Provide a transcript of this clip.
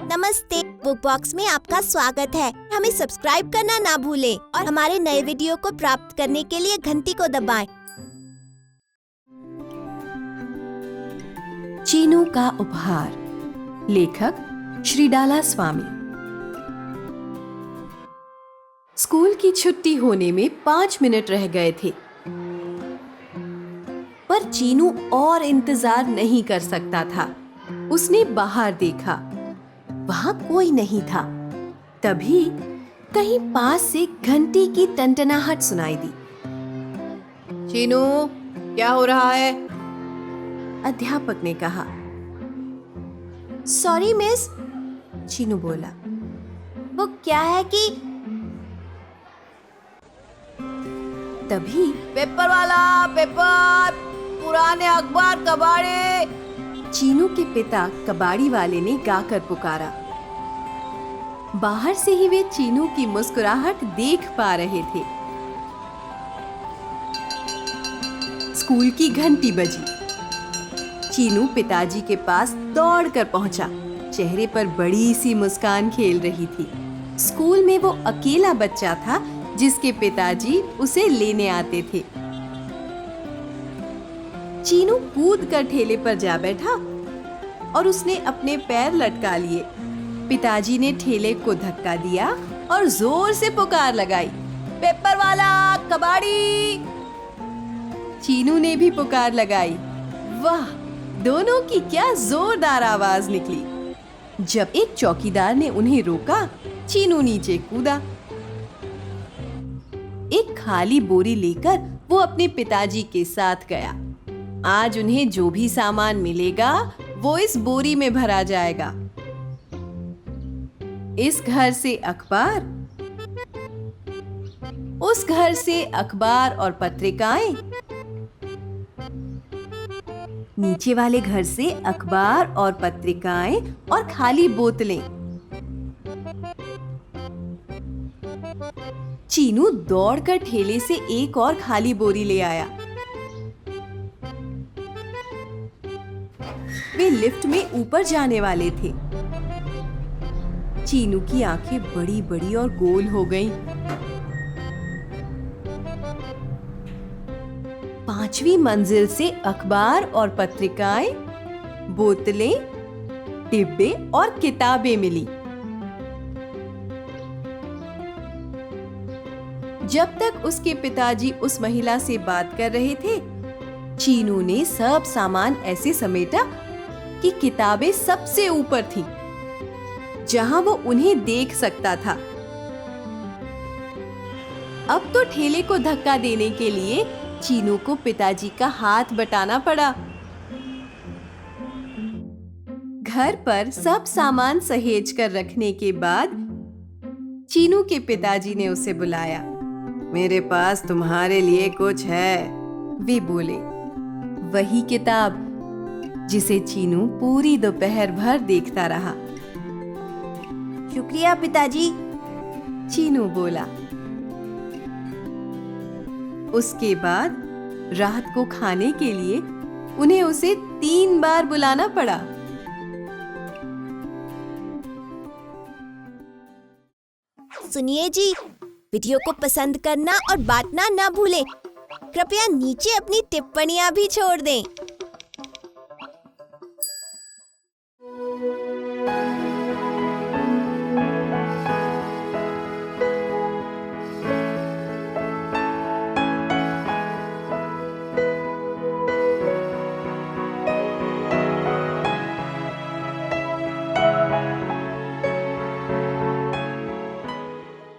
नमस्ते, book box में आपका स्वागत है। हमें सब्सक्राइब करना ना भूलें और हमारे नए वीडियो को प्राप्त करने के लिए घंटी को दबाएं। चीनू का उपहार, लेखक श्री डाला स्वामी। स्कूल की छुट्टी होने में 5 मिनट रह गए थे, पर चीनू और इंतजार नहीं कर सकता था। उसने बाहर देखा, वहां कोई नहीं था। तभी कहीं पास से घंटी की टनटनाहट सुनाई दी। चीनू, क्या हो रहा है? अध्यापक ने कहा। सॉरी मिस, चीनू बोला। वो क्या है कि तभी पेपर वाला, पेपर, पुराने अखबार कबाड़े। चीनू के पिता कबाड़ी वाले ने गाकर पुकारा। बाहर से ही वे चीनू की मुस्कुराहट देख पा रहे थे। स्कूल की घंटी बजी। चीनू पिताजी के पास दौड़कर पहुंचा। चेहरे पर बड़ी सी मुस्कान खेल रही थी। स्कूल में वो अकेला बच्चा था जिसके पिताजी उसे लेने आते थे। चीनू कूद कर ठेले पर जा बैठा और उसने अपने पैर लटका लिए। पिताजी ने ठेले को धक्का दिया और जोर से पुकार लगाई, पेपर वाला, कबाड़ी। चीनू ने भी पुकार लगाई। वाह, दोनों की क्या जोरदार आवाज निकली। जब एक चौकीदार ने उन्हें रोका, चीनू नीचे कूदा। एक खाली बोरी लेकर वो अपने पिताजी के साथ गया। आज उन्हें जो भी सामान मिलेगा वो इस बोरी में भरा जाएगा। इस घर से अखबार, उस घर से अखबार और पत्रिकाएं, नीचे वाले घर से अखबार और पत्रिकाएं और खाली बोतलें। चीनू दौड़कर ठेले से एक और खाली बोरी ले आया। वे लिफ्ट में ऊपर जाने वाले थे। चीनू की आंखें बड़ी बड़ी और गोल हो गईं। 5वीं मंजिल से अखबार और पत्रिकाएं, बोतलें, डिब्बे और किताबें मिली। जब तक उसके पिताजी उस महिला से बात कर रहे थे, चीनू ने सब सामान ऐसे समेटा कि किताबें सबसे ऊपर थीं, जहां वो उन्हें देख सकता था। अब तो ठेले को धक्का देने के लिए चीनू को पिताजी का हाथ बटाना पड़ा। घर पर सब सामान सहेज कर रखने के बाद चीनू के पिताजी ने उसे बुलाया। मेरे पास तुम्हारे लिए कुछ है, वे बोले। वही किताब जिसे चीनू पूरी दोपहर भर देखता रहा। शुक्रिया पिताजी, चीनू बोला। उसके बाद रात को खाने के लिए उन्हें उसे 3 बार बुलाना पड़ा। सुनिए जी, वीडियो को पसंद करना और बांटना ना भूलें। कृपया नीचे अपनी टिप्पणियां भी छोड़ दें।